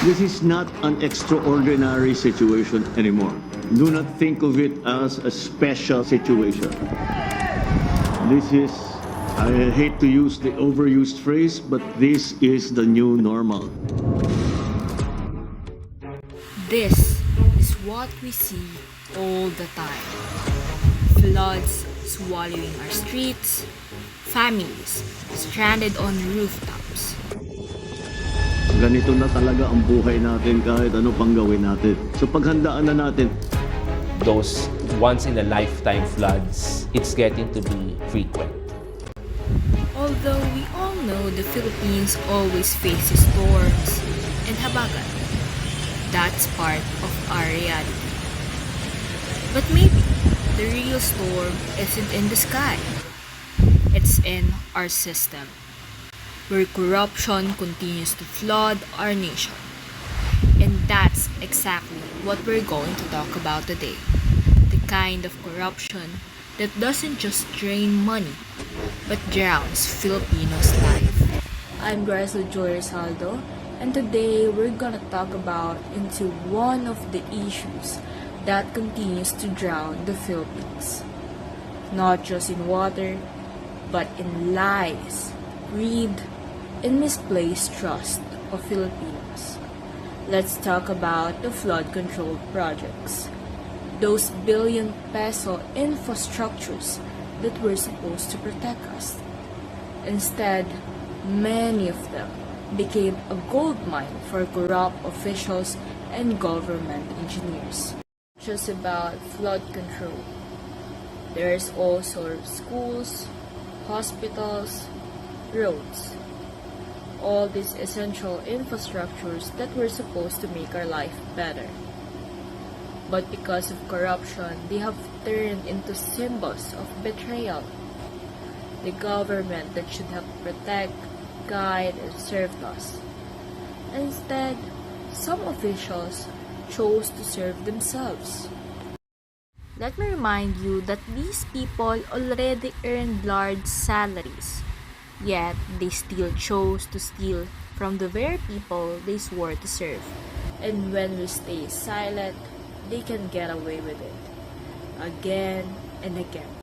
This is not an extraordinary situation anymore. Do not think of it as a special situation. This is, I hate to use the overused phrase, but this is the new normal. This is what we see all the time. Floods swallowing our streets, families stranded on rooftops. Ganito na talaga ang buhay natin kahit ano pang gawin natin. So paghandaan na natin. Those once-in-a-lifetime floods, it's getting to be frequent. Although we all know the Philippines always faces storms and habagat, that's part of our reality. But maybe the real storm isn't in the sky. It's in our system, where corruption continues to flood our nation. And that's exactly what we're going to talk about today. The kind of corruption that doesn't just drain money, but drowns Filipinos' life. I'm Grezel Rizaldo, and today we're gonna talk about into one of the issues that continues to drown the Philippines. Not just in water, but in lies, greed, and misplaced trust of Filipinos. Let's talk about the flood control projects. Those billion-peso infrastructures that were supposed to protect us. Instead, many of them became a gold mine for corrupt officials and government engineers. Just about flood control. There's also schools, hospitals, roads. All these essential infrastructures that were supposed to make our life better. But because of corruption, they have turned into symbols of betrayal. The government that should have protect, guide, and served us. Instead, some officials chose to serve themselves. Let me remind you that these people already earned large salaries, yet they still chose to steal from the very people they swore to serve. And when we stay silent, they can get away with it, again and again.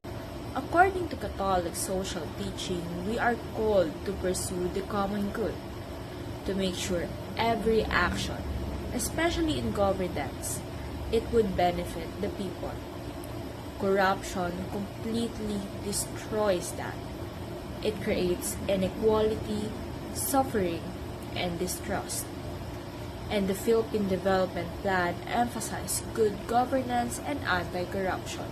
According to Catholic social teaching, we are called to pursue the common good, to make sure every action, especially in governance, it would benefit the people. Corruption completely destroys that. It creates inequality, suffering, and distrust. And the Philippine Development Plan emphasizes good governance and anti-corruption.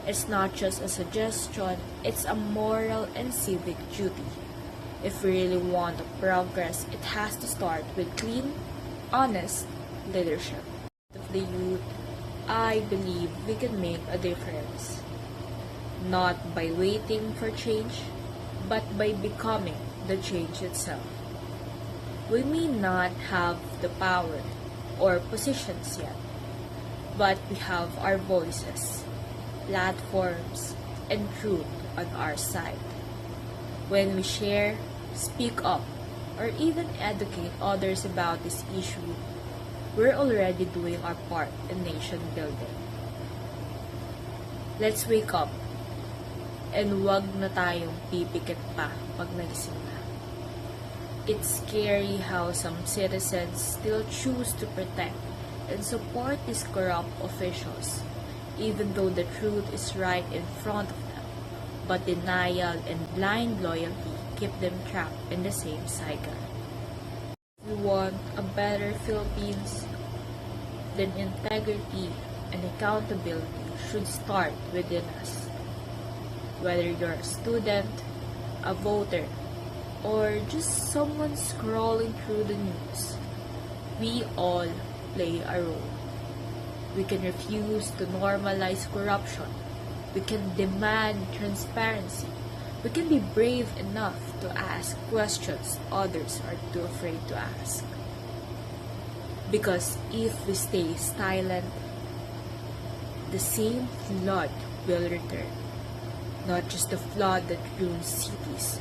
It's not just a suggestion, it's a moral and civic duty. If we really want to progress, it has to start with clean, honest leadership. Of the youth, I believe we can make a difference. Not by waiting for change, but by becoming the change itself. We may not have the power or positions yet, but we have our voices, platforms, and truth on our side. When we share, speak up, or even educate others about this issue, we're already doing our part in nation building. Let's wake up, and wag na tayong pipikit pa pag nagising na. It's scary how some citizens still choose to protect and support these corrupt officials, even though the truth is right in front of them. But denial and blind loyalty keep them trapped in the same cycle. We want a better Philippines, then integrity and accountability should start within us. Whether you're a student, a voter, or just someone scrolling through the news, we all play a role. We can refuse to normalize corruption. We can demand transparency. We can be brave enough to ask questions others are too afraid to ask. Because if we stay silent, the same flood will return. Not just the flood that ruins cities,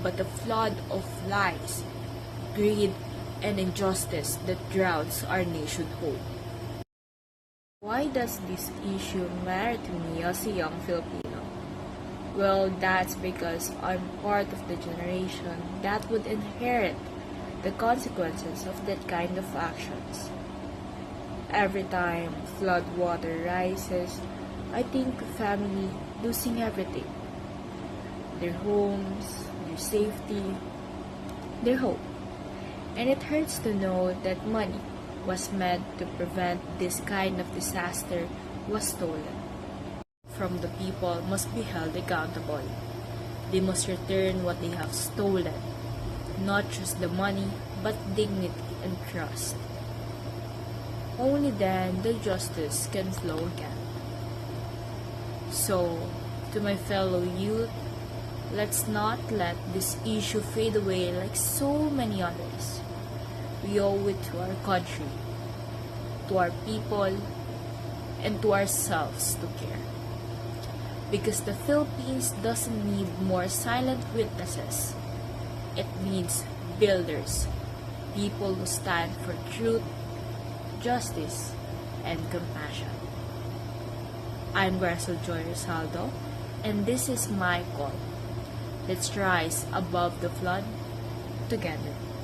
but the flood of lies, greed, and injustice that drowns our nation's hope. Why does this issue matter to me as a young Filipino? Well, that's because I'm part of the generation that would inherit the consequences of that kind of actions. Every time flood water rises, I think of family losing everything. Their homes, their safety, their hope. And it hurts to know that money was meant to prevent this kind of disaster was stolen. From the people must be held accountable. They must return what they have stolen, not just the money, but dignity and trust. Only then the justice can flow again. So, to my fellow youth, let's not let this issue fade away like so many others. We owe it to our country, to our people, and to ourselves to care. Because the Philippines doesn't need more silent witnesses. It needs builders, people who stand for truth, justice, and compassion. I'm Grezel Rizaldo, and this is my call. Let's rise above the flood together.